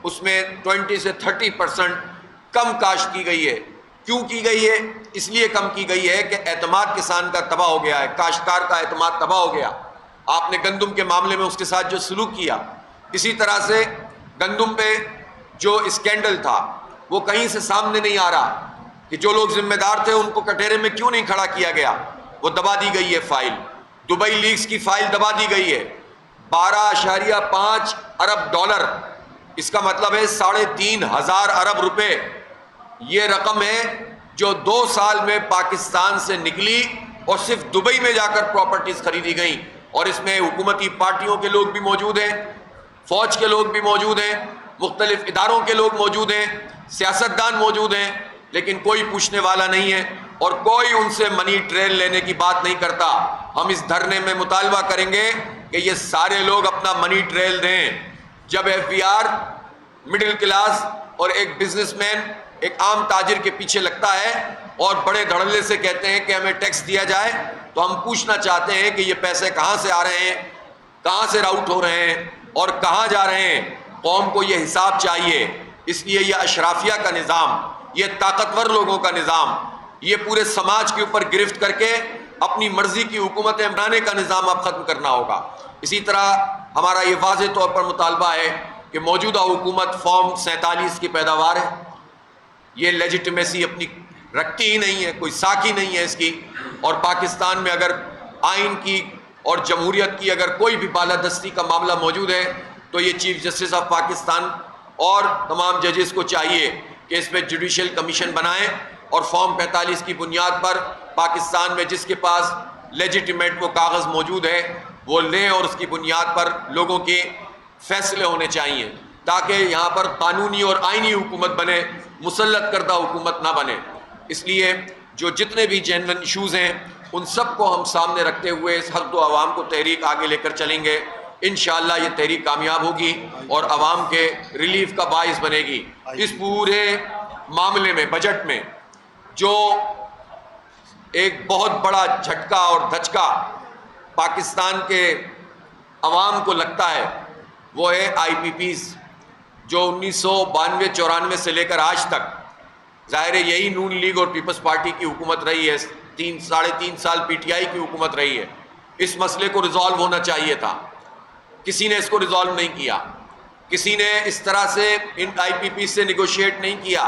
اس میں 20 سے 30% کم کاشت کی گئی ہے۔ کیوں کی گئی ہے؟ اس لیے کم کی گئی ہے کہ اعتماد کسان کا تباہ ہو گیا ہے، کاشتکار کا اعتماد تباہ ہو گیا۔ آپ نے گندم کے معاملے میں اس کے ساتھ جو سلوک کیا، اسی طرح سے گندم پہ جو اسکینڈل تھا وہ کہیں سے سامنے نہیں آ رہا کہ جو لوگ ذمہ دار تھے ان کو کٹہرے میں کیوں نہیں کھڑا کیا گیا، وہ دبا دی گئی ہے فائل۔ دبئی لیکس کی فائل دبا دی گئی ہے، 12.5 ارب ڈالر، اس کا مطلب ہے 3,500 ارب روپے، یہ رقم ہے جو 2 سال میں پاکستان سے نکلی اور صرف دبئی میں جا کر پراپرٹیز خریدی گئیں۔ اور اس میں حکومتی پارٹیوں کے لوگ بھی موجود ہیں، فوج کے لوگ بھی موجود ہیں، مختلف اداروں کے لوگ موجود ہیں، سیاستدان موجود ہیں، لیکن کوئی پوچھنے والا نہیں ہے اور کوئی ان سے منی ٹریل لینے کی بات نہیں کرتا۔ ہم اس دھرنے میں مطالبہ کریں گے کہ یہ سارے لوگ اپنا منی ٹریل دیں۔ جب F B R middle class اور ایک بزنس مین، ایک عام تاجر کے پیچھے لگتا ہے اور بڑے دھڑلے سے کہتے ہیں کہ ہمیں ٹیکس دیا جائے، تو ہم پوچھنا چاہتے ہیں کہ یہ پیسے کہاں سے آ رہے ہیں، کہاں سے راؤٹ ہو رہے ہیں اور کہاں جا رہے ہیں؟ قوم کو یہ حساب چاہیے۔ اس لیے یہ اشرافیہ کا نظام، یہ طاقتور لوگوں کا نظام، یہ پورے سماج کے اوپر گرفت کر کے اپنی مرضی کی حکومتیں بنانے کا نظام اب ختم کرنا ہوگا۔ اسی طرح ہمارا یہ واضح طور پر مطالبہ ہے کہ موجودہ حکومت فارم 47 کی پیداوار ہے، یہ لیجیٹمیسی اپنی رکھتی ہی نہیں ہے، کوئی ساکھ ہی نہیں ہے اس کی۔ اور پاکستان میں اگر آئین کی اور جمہوریت کی اگر کوئی بھی بالادستی کا معاملہ موجود ہے تو یہ چیف جسٹس آف پاکستان اور تمام ججز کو چاہیے کہ اس پہ جوڈیشل کمیشن بنائیں اور فارم 45 کی بنیاد پر پاکستان میں جس کے پاس لیجیٹمیٹ وہ کاغذ موجود ہے وہ لیں اور اس کی بنیاد پر لوگوں کے فیصلے ہونے چاہیے، تاکہ یہاں پر قانونی اور آئینی حکومت بنے، مسلط کردہ حکومت نہ بنے۔ اس لیے جو جتنے بھی جینون ایشوز ہیں ان سب کو ہم سامنے رکھتے ہوئے اس حق و عوام کو تحریک آگے لے کر چلیں گے۔ انشاءاللہ یہ تحریک کامیاب ہوگی اور عوام کے ریلیف کا باعث بنے گی۔ اس پورے معاملے میں بجٹ میں جو ایک بہت بڑا جھٹکا اور دھچکا پاکستان کے عوام کو لگتا ہے وہ ہے آئی پی پیز، جو 1992-94 سے لے کر آج تک، ظاہر ہے یہی نون لیگ اور پیپلز پارٹی کی حکومت رہی ہے، 3.5 سال پی ٹی آئی کی حکومت رہی ہے۔ اس مسئلے کو ریزالو ہونا چاہیے تھا، کسی نے اس کو ریزالو نہیں کیا، کسی نے اس طرح سے ان آئی پی پی سے نیگوشیٹ نہیں کیا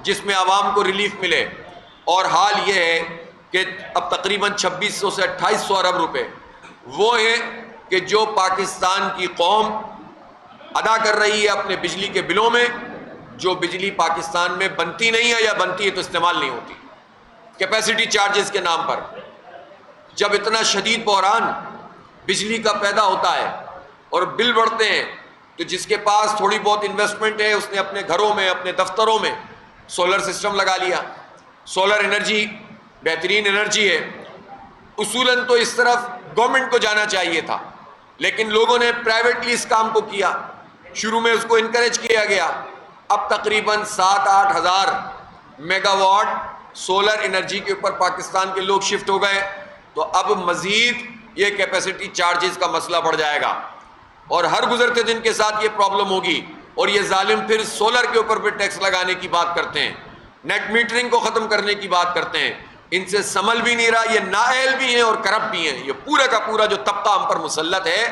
جس میں عوام کو ریلیف ملے۔ اور حال یہ ہے کہ اب تقریباً 2600 سے 2800 ارب روپے وہ ہے کہ جو پاکستان کی قوم ادا کر رہی ہے اپنے بجلی کے بلوں میں، جو بجلی پاکستان میں بنتی نہیں ہے یا بنتی ہے تو استعمال نہیں ہوتی، کیپیسٹی چارجز کے نام پر۔ جب اتنا شدید بحران بجلی کا پیدا ہوتا ہے اور بل بڑھتے ہیں تو جس کے پاس تھوڑی بہت انویسٹمنٹ ہے اس نے اپنے گھروں میں، اپنے دفتروں میں سولر سسٹم لگا لیا۔ سولر انرجی بہترین انرجی ہے، اصولاً تو اس طرف گورنمنٹ کو جانا چاہیے تھا، لیکن لوگوں نے پرائیویٹلی اس کام کو کیا، شروع میں اس کو انکریج کیا گیا۔ اب تقریباً 7-8 ہزار میگا واٹ سولر انرجی کے اوپر پاکستان کے لوگ شفٹ ہو گئے، تو اب مزید یہ کیپیسٹی چارجز کا مسئلہ بڑھ جائے گا اور ہر گزرتے دن کے ساتھ یہ پرابلم ہوگی۔ اور یہ ظالم پھر سولر کے اوپر بھی ٹیکس لگانے کی بات کرتے ہیں، نیٹ میٹرنگ کو ختم کرنے کی بات کرتے ہیں۔ ان سے سنبھل بھی نہیں رہا، یہ نااہل بھی ہیں اور کرپٹ بھی ہیں، یہ پورا کا پورا جو طبقہ ہم پر مسلط ہے۔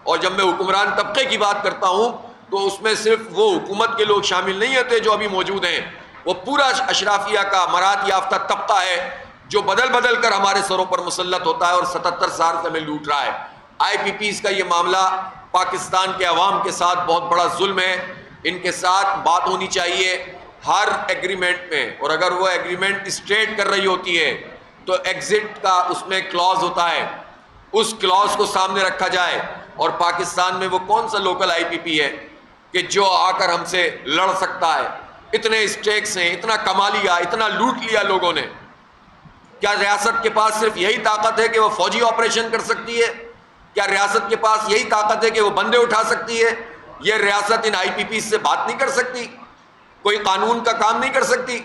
اور جب میں حکمران طبقے کی بات کرتا ہوں تو اس میں صرف وہ حکومت کے لوگ شامل نہیں ہوتے جو ابھی موجود ہیں، وہ پورا اشرافیہ کا مراد یافتہ طبقہ ہے جو بدل بدل کر ہمارے سروں پر مسلط ہوتا ہے اور 77 سال سے ہمیں لوٹ رہا ہے۔ آئی پی پیز کا یہ معاملہ پاکستان کے عوام کے ساتھ بہت بڑا ظلم ہے، ان کے ساتھ بات ہونی چاہیے ہر ایگریمنٹ میں، اور اگر وہ ایگریمنٹ اسٹریٹ کر رہی ہوتی ہے تو ایگزٹ کا اس میں کلاز ہوتا ہے، اس کلاز کو سامنے رکھا جائے۔ اور پاکستان میں وہ کون سا لوکل آئی پی پی ہے کہ جو آ کر ہم سے لڑ سکتا ہے؟ اتنے اسٹیکس ہیں، اتنا کما لیا، اتنا لوٹ لیا لوگوں نے۔ کیا ریاست کے پاس صرف یہی طاقت ہے کہ وہ فوجی آپریشن کر سکتی ہے؟ کیا ریاست کے پاس یہی طاقت ہے کہ وہ بندے اٹھا سکتی ہے؟ یہ ریاست ان آئی پی پی سے بات نہیں کر سکتی، کوئی قانون کا کام نہیں کر سکتی،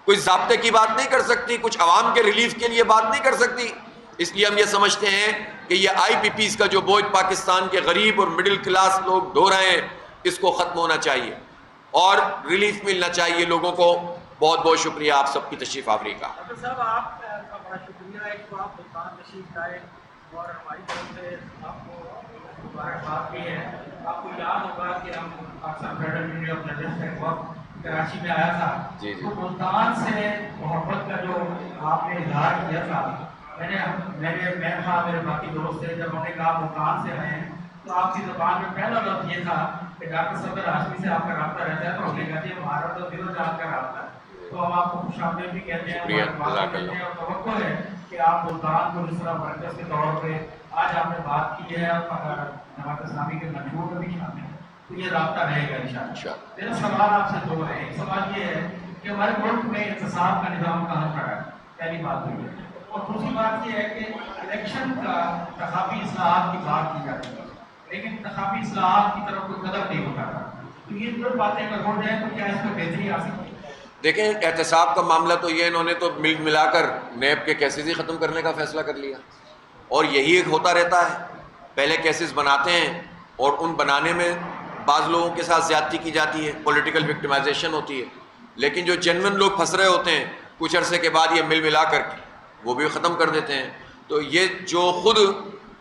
کوئی ضابطے کی بات نہیں کر سکتی، کچھ عوام کے ریلیف کے لیے بات نہیں کر سکتی۔ اس لیے ہم یہ سمجھتے ہیں کہ یہ آئی پی پیز کا جو بوجھ پاکستان کے غریب اور مڈل کلاس لوگ ڈھو رہے ہیں، اس کو ختم ہونا چاہیے اور ریلیف ملنا چاہیے لوگوں کو. بہت بہت شکریہ آپ سب کی تشریف آوری کا. ڈاکٹر صاحب آپ کا بڑا شکریہ ہے کہ آپ ملتان تشریف لائے اور ہماری طرف سے آپ کو مبارکباد بھی ہے. آپ کو یاد ہوگا کہ ہم Pakistan federal union of journalist کا وقت کراچی میں آیا تھا. جی تو ملتان سے محبت کا جو آپ نے اظہار کیا تھا, میں تھا, میرے باقی دوست تھے, جب ہم نے کہا ملتان سے آئے ہیں تو آپ کی زبان میں پہلا لفظ یہ تھا کہ ڈاکٹر صفدر ہاشمی سے آپ کا رابطہ رہتا ہے. تو ہم نے کہا کہ ہمارا تو دل و جان کا رابطہ ہے, تو ہم آپ کو خوش آمدید بھی کہتے ہیں, مبارکباد بھی کہتے ہیں, اور توقع ہے کہ آپ ملتان کو جس طرح مرکز کے طور پہ آج آپ نے بات کی ہے اور جماعت اسلامی کے مجموعوں میں بھی شامل ہے, تو یہ رابطہ رہے گا انشاءاللہ. میرا سوال آپ سے دو ہے. ایک سوال یہ ہے کہ ہمارے ملک میں احتساب کا نظام کہاں کھڑا ہے, پہلی بات تو یہ, اور دوسری بات یہ ہے کہ الیکشن کا انتخابی اصلاحات کی بات کی جاتی ہے لیکن انتخابی اصلاحات کی طرف کوئی قدم نہیں اٹھا رہا. تو یہ دو باتیں اگر ہو جائیں تو کیا اس میں بہتری آ سکتی ہے؟ دیکھیں, احتساب کا معاملہ تو یہ انہوں نے تو ملا کر نیب کے کیسز ہی ختم کرنے کا فیصلہ کر لیا, اور یہی ایک ہوتا رہتا ہے. پہلے کیسز بناتے ہیں اور ان بنانے میں بعض لوگوں کے ساتھ زیادتی کی جاتی ہے, پولیٹیکل وکٹمائزیشن ہوتی ہے, لیکن جو جنون لوگ پھنس رہے ہوتے ہیں کچھ عرصے کے بعد یہ ملا کر وہ بھی ختم کر دیتے ہیں. تو یہ جو خود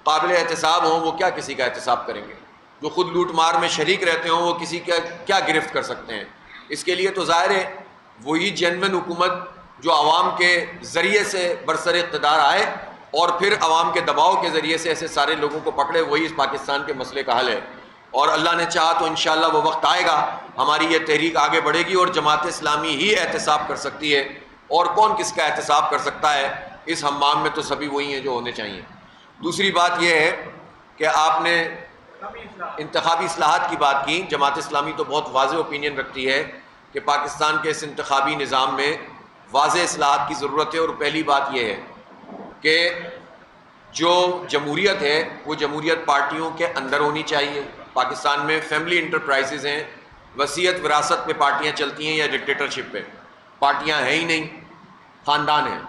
قابل احتساب ہوں وہ کیا کسی کا احتساب کریں گے؟ جو خود لوٹ مار میں شریک رہتے ہوں وہ کسی کا کیا گرفت کر سکتے ہیں؟ اس کے لیے تو ظاہر ہے وہی جینوین حکومت جو عوام کے ذریعے سے برسر اقتدار آئے اور پھر عوام کے دباؤ کے ذریعے سے ایسے سارے لوگوں کو پکڑے, وہی اس پاکستان کے مسئلے کا حل ہے. اور اللہ نے چاہا تو انشاءاللہ وہ وقت آئے گا, ہماری یہ تحریک آگے بڑھے گی اور جماعت اسلامی ہی احتساب کر سکتی ہے. اور کون کس کا احتساب کر سکتا ہے؟ اس حمام میں تو سبھی وہی ہیں جو ہونے چاہیے. دوسری بات یہ ہے کہ آپ نے انتخابی اصلاحات کی بات کی. جماعت اسلامی تو بہت واضح اوپینین رکھتی ہے کہ پاکستان کے اس انتخابی نظام میں واضح اصلاحات کی ضرورت ہے. اور پہلی بات یہ ہے کہ جو جمہوریت ہے وہ جمہوریت پارٹیوں کے اندر ہونی چاہیے. پاکستان میں فیملی انٹرپرائزز ہیں, وصیت وراثت پہ پارٹیاں چلتی ہیں یا ڈکٹیٹرشپ پہ. پارٹیاں ہیں ہی نہیں, خاندان ہیں,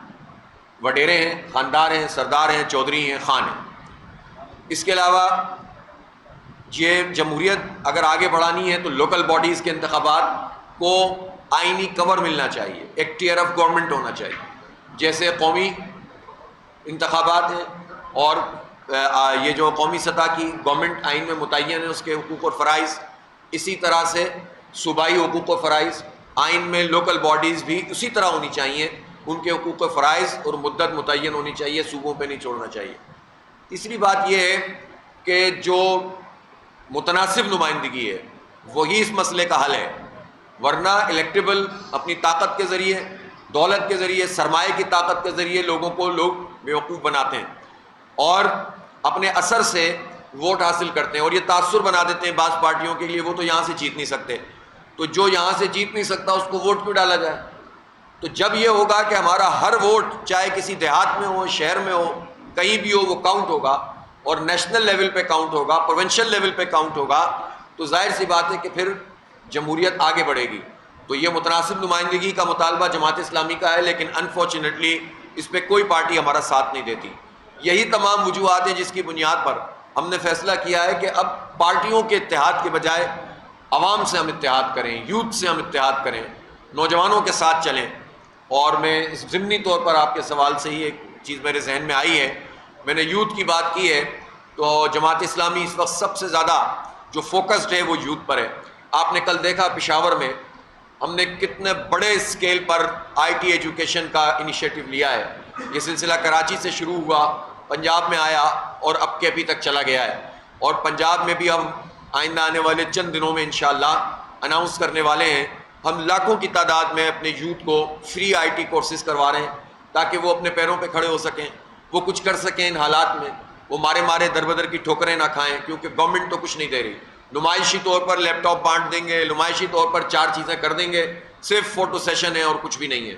وڈیرے ہیں, خاندار ہیں, سردار ہیں, چودھری ہیں, خان ہیں. اس کے علاوہ یہ جمہوریت اگر آگے بڑھانی ہے تو لوکل باڈیز کے انتخابات کو آئینی کور ملنا چاہیے, ایک ٹیئر آف گورنمنٹ ہونا چاہیے. جیسے قومی انتخابات ہیں اور یہ جو قومی سطح کی گورنمنٹ آئین میں متعین ہے اس کے حقوق اور فرائض, اسی طرح سے صوبائی حقوق و فرائض آئین میں لوکل باڈیز بھی اسی طرح ہونی چاہیے, ان کے حقوق و فرائض اور مدت متعین ہونی چاہیے, صوبوں پہ نہیں چھوڑنا چاہیے. تیسری بات یہ ہے کہ جو متناسب نمائندگی ہے وہی اس مسئلے کا حل ہے, ورنہ الیکٹیبل اپنی طاقت کے ذریعے, دولت کے ذریعے, سرمایہ کی طاقت کے ذریعے لوگوں کو لوگ بیوقوف بناتے ہیں اور اپنے اثر سے ووٹ حاصل کرتے ہیں, اور یہ تاثر بنا دیتے ہیں بعض پارٹیوں کے لیے وہ تو یہاں سے جیت نہیں سکتے, تو جو یہاں سے جیت نہیں سکتا اس کو ووٹ کیوں ڈالا جائے؟ تو جب یہ ہوگا کہ ہمارا ہر ووٹ چاہے کسی دیہات میں ہو, شہر میں ہو, کہیں بھی ہو, وہ کاؤنٹ ہوگا اور نیشنل لیول پہ کاؤنٹ ہوگا, پروونشل لیول پہ کاؤنٹ ہوگا, تو ظاہر سی بات ہے کہ پھر جمہوریت آگے بڑھے گی. تو یہ متناسب نمائندگی کا مطالبہ جماعت اسلامی کا ہے, لیکن انفارچونیٹلی اس پہ کوئی پارٹی ہمارا ساتھ نہیں دیتی. یہی تمام وجوہات ہیں جس کی بنیاد پر ہم نے فیصلہ کیا ہے کہ اب پارٹیوں کے اتحاد کے بجائے عوام سے ہم اتحاد کریں, یوتھ سے ہم اتحاد کریں, نوجوانوں کے ساتھ چلیں. اور میں اس ضمنی طور پر آپ کے سوال سے ہی ایک چیز میرے ذہن میں آئی ہے, میں نے یوتھ کی بات کی ہے تو جماعت اسلامی اس وقت سب سے زیادہ جو فوکسڈ ہے وہ یوتھ پر ہے. آپ نے کل دیکھا پشاور میں ہم نے کتنے بڑے scale per I T education کا انیشیٹو لیا ہے. یہ سلسلہ کراچی سے شروع ہوا, پنجاب میں آیا اور اب کے پی تک چلا گیا ہے, اور پنجاب میں بھی ہم آئندہ آنے والے چند دنوں میں انشاءاللہ اناؤنس کرنے والے ہیں. ہم لاکھوں کی تعداد میں اپنے یوتھ کو فری آئی ٹی کورسز کروا رہے ہیں تاکہ وہ اپنے پیروں پہ کھڑے ہو سکیں, وہ کچھ کر سکیں ان حالات میں, وہ مارے در بدر کی ٹھوکریں نہ کھائیں, کیونکہ گورنمنٹ تو کچھ نہیں دے رہی. نمائشی طور پر لیپ ٹاپ بانٹ دیں گے, نمائشی طور پر 4 چیزیں کر دیں گے, صرف فوٹو سیشن ہے اور کچھ بھی نہیں ہے.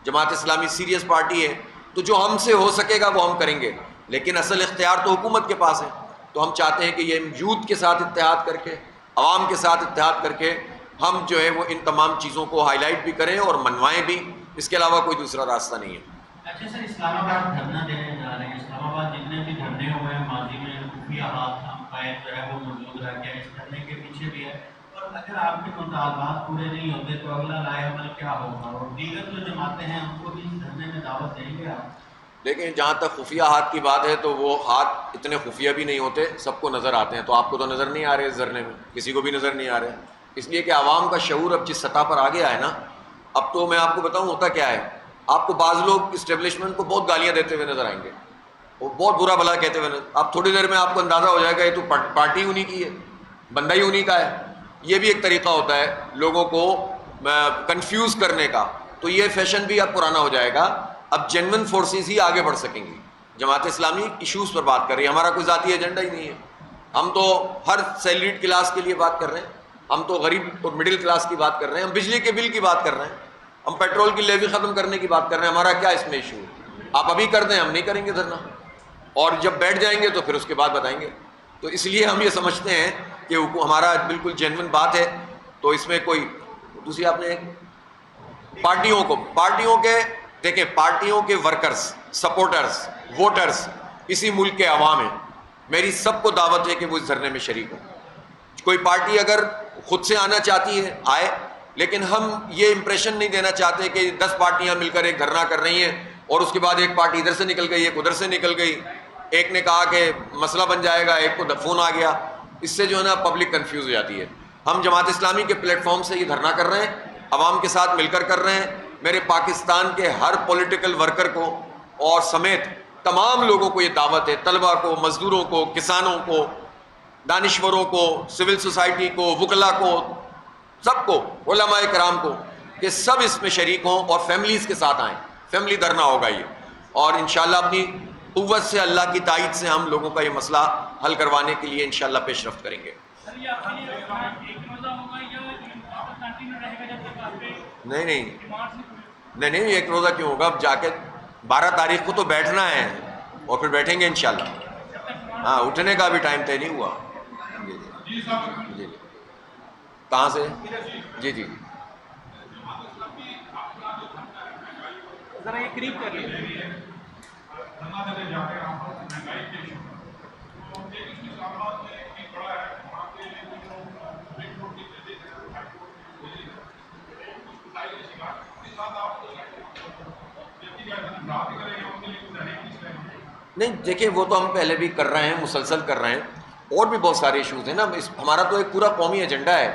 جماعت اسلامی سیریس پارٹی ہے, تو جو ہم سے ہو سکے گا وہ ہم کریں گے, لیکن اصل اختیار تو حکومت کے پاس ہے. تو ہم چاہتے ہیں کہ یہ یوتھ کے ساتھ اتحاد کر کے, عوام کے ساتھ اتحاد کر کے ہم جو ہے وہ ان تمام چیزوں کو ہائی لائٹ بھی کریں اور منوائیں بھی. اس کے علاوہ کوئی دوسرا راستہ نہیں ہے. اچھا سر, اسلام آباد دھرنا دینے جا رہے ہیں. اسلام آباد جتنے بھی دھرنے ہوئے ہیں ماضی میں خفیہ ہاتھ قائد جو ہے وہ موجود رہ گیا. اس دھرنے کے پیچھے بھی ہے اگر آپ کے مطالبات پورے نہیں ہوتے تو اگلا لائے عمل کیا ہوگا؟ اور دیگر جو جماعتیں ہیں ان کو بھی اس دھرنے میں دعوت دیں گے آپ؟ دیکھیں جہاں تک خفیہ ہاتھ کی بات ہے تو وہ ہاتھ اتنے خفیہ بھی نہیں ہوتے، سب کو نظر آتے ہیں. تو آپ کو تو نظر نہیں آ رہے اس دھرنے میں، کسی کو بھی نظر نہیں آ رہے، اس لیے کہ عوام کا شعور اب جس سطح پر آ گیا ہے نا. اب تو میں آپ کو بتاؤں ہوتا کیا ہے، آپ کو بعض لوگ اسٹیبلشمنٹ کو بہت گالیاں دیتے ہوئے نظر آئیں گے، وہ بہت برا بھلا کہتے ہوئے نظر. اب تھوڑی دیر میں آپ کو اندازہ ہو جائے گا یہ تو پارٹی انہی کی ہے، بندہ ہی انہی کا ہے. یہ بھی ایک طریقہ ہوتا ہے لوگوں کو کنفیوز کرنے کا. تو یہ فیشن بھی اب پرانا ہو جائے گا. اب جینون فورسز ہی آگے بڑھ سکیں گی. جماعت اسلامی ایشوز پر بات کر رہی ہے، ہمارا کوئی ذاتی ایجنڈا ہی نہیں ہے. ہم تو ہر سیلریڈ کلاس کے لیے بات کر رہے ہیں، ہم تو غریب اور مڈل کلاس کی بات کر رہے ہیں، ہم بجلی کے بل کی بات کر رہے ہیں، ہم پیٹرول کی لیوی ختم کرنے کی بات کر رہے ہیں. ہمارا کیا اس میں ایشو ہے؟ آپ ابھی کر دیں، ہم نہیں کریں گے دھرنا، اور جب بیٹھ جائیں گے تو پھر اس کے بعد بتائیں گے. تو اس لیے ہم یہ سمجھتے ہیں کہ ہمارا بالکل جینون بات ہے. تو اس میں کوئی دوسری آپ نے پارٹیوں کے دیکھیں، پارٹیوں کے ورکرز، سپورٹرز، ووٹرز اسی ملک کے عوام ہیں. میری سب کو دعوت ہے کہ وہ اس دھرنے میں شریک ہوں. کوئی پارٹی اگر خود سے آنا چاہتی ہے آئے، لیکن ہم یہ امپریشن نہیں دینا چاہتے کہ 10 پارٹیاں مل کر ایک دھرنا کر رہی ہیں اور اس کے بعد ایک پارٹی ادھر سے نکل گئی، ایک ادھر سے نکل گئی، ایک نے کہا کہ مسئلہ بن جائے گا، ایک کو فون آ گیا. اس سے جو ہے نا پبلک کنفیوز ہو جاتی ہے. ہم جماعت اسلامی کے پلیٹ فارم سے یہ دھرنا کر رہے ہیں، عوام کے ساتھ مل کر رہے ہیں. میرے پاکستان کے ہر پولیٹیکل ورکر کو اور سمیت تمام لوگوں کو یہ دعوت ہے، طلبہ کو، مزدوروں کو، کسانوں کو، دانشوروں کو، سول سوسائٹی کو، وکلاء کو، سب کو، علماء کرام کو، کہ سب اس میں شریک ہوں اور فیملیز کے ساتھ آئیں. فیملی دھرنا ہوگا یہ، اور انشاءاللہ اپنی قوت سے، اللہ کی تائید سے ہم لوگوں کا یہ مسئلہ حل کروانے کے لیے انشاءاللہ پیش رفت کریں گے. نہیں ایک روزہ کیوں ہوگا؟ اب جا کے 12 تاریخ کو تو بیٹھنا ہے اور پھر بیٹھیں گے انشاءاللہ. ہاں، اٹھنے کا بھی ٹائم طے نہیں ہوا. جی کہاں سے؟ جی ذرا یہ قریب کر لیجیے. نہیں دیکھیں، وہ تو ہم پہلے بھی کر رہے ہیں، مسلسل کر رہے ہیں، اور بھی بہت سارے ایشوز ہیں نا. ہمارا تو ایک پورا قومی ایجنڈا ہے.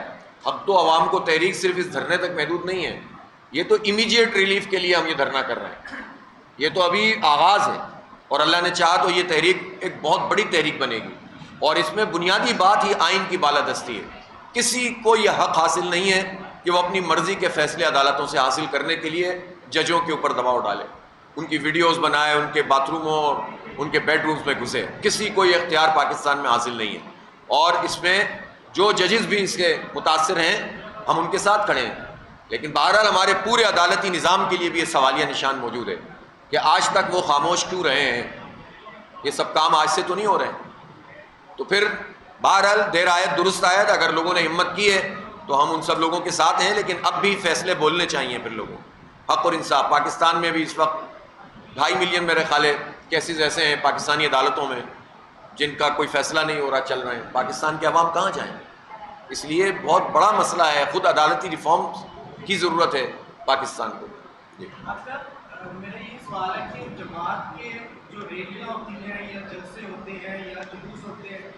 اب تو عوام کو تحریک صرف اس دھرنے تک محدود نہیں ہے، یہ تو امیجیٹ ریلیف کے لیے ہم یہ دھرنا کر رہے ہیں. یہ تو ابھی آغاز ہے، اور اللہ نے چاہا تو یہ تحریک ایک بہت بڑی تحریک بنے گی. اور اس میں بنیادی بات ہی آئین کی بالادستی ہے. کسی کو یہ حق حاصل نہیں ہے کہ وہ اپنی مرضی کے فیصلے عدالتوں سے حاصل کرنے کے لیے ججوں کے اوپر دباؤ ڈالے، ان کی ویڈیوز بنائے، ان کے باتھ روموں اور ان کے بیڈ رومز میں گھسے. کسی کو یہ اختیار پاکستان میں حاصل نہیں ہے. اور اس میں جو ججز بھی اس کے متاثر ہیں، ہم ان کے ساتھ کھڑے ہیں. لیکن بہرحال ہمارے پورے عدالتی نظام کے لیے بھی یہ سوالیہ نشان موجود ہے کہ آج تک وہ خاموش کیوں رہے ہیں. یہ سب کام آج سے تو نہیں ہو رہے ہیں. تو پھر بہرحال دیر آیت درست آیت، اگر لوگوں نے ہمت کی ہے تو ہم ان سب لوگوں کے ساتھ ہیں. لیکن اب بھی فیصلے بولنے چاہیے پھر لوگوں، حق اور انصاف. پاکستان میں بھی اس وقت 2.5 ملین میرے خیال ہے کیسز ایسے ہیں پاکستانی عدالتوں میں جن کا کوئی فیصلہ نہیں ہو رہا، چل رہے ہیں. پاکستان کے عوام کہاں جائیں؟ اس لیے بہت بڑا مسئلہ ہے، خود عدالتی ریفارم کی ضرورت ہے پاکستان کو. جی میرا یہ سوال ہے کہ جماعت کے جو ریلیاں ہوتی ہیں یا جلسے ہوتے ہیں یا جلوس ہوتے ہیں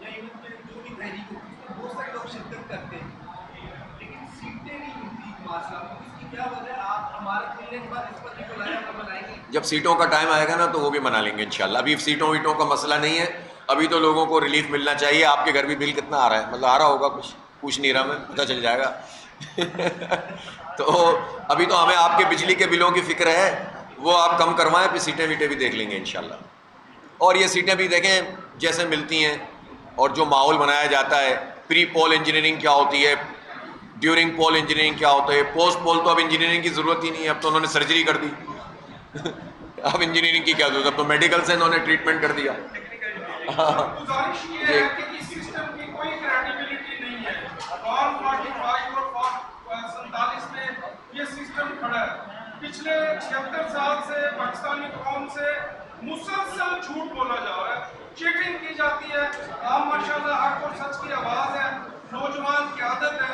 یا جو بھی تحریک ہوتی ہے، بہت سارے لوگ شرکت کرتے ہیں لیکن سیٹیں نہیں ملتی ماشاء اللہ. اس کی کیا وجہ ہے؟ آپ ہمارے ملنے کے بعد اس پر بھی بلایا ہم بنائیں گے. جب سیٹوں کا ٹائم آئے گا نا تو وہ بھی منا لیں گے انشاءاللہ. ابھی سیٹوں ویٹوں کا مسئلہ نہیں ہے، ابھی تو لوگوں کو ریلیف ملنا چاہیے. آپ کے گھر بھی بل کتنا آ رہا ہے؟ مطلب آ رہا ہوگا کچھ، پوچھ نہیں رہا میں، پتہ چل جائے گا. تو ابھی تو ہمیں آپ کے بجلی کے بلوں کی فکر ہے، وہ آپ کم کروائیں، پھر سیٹیں ویٹیں بھی دیکھ لیں گے انشاءاللہ. اور یہ سیٹیں بھی دیکھیں جیسے ملتی ہیں، اور جو ماحول بنایا جاتا ہے. پری پول انجینئرنگ کیا ہوتی ہے، ڈیورنگ پول انجینئرنگ کیا ہوتا ہے، پوسٹ پول تو اب انجینئرنگ کی ضرورت ہی نہیں ہے، اب تو انہوں نے سرجری کر دی. اب انجینئرنگ کی کیا ضرورت، اب تو میڈیکل سے انہوں نے ٹریٹمنٹ کر دیا. گزارش یہ ہے کہ اس سسٹم کی کوئی کریڈیبلٹی نہیں ہے. فارم 45 اور 47 میں یہ سسٹم کھڑا ہے. پچھلے 76 سال سے پاکستانی قوم سے مسلسل جھوٹ بولا جا رہا ہے، چیٹنگ کی جاتی ہے. آپ ماشاءاللہ حق اور سچ کی آواز ہے، نوجوان قیادت ہے.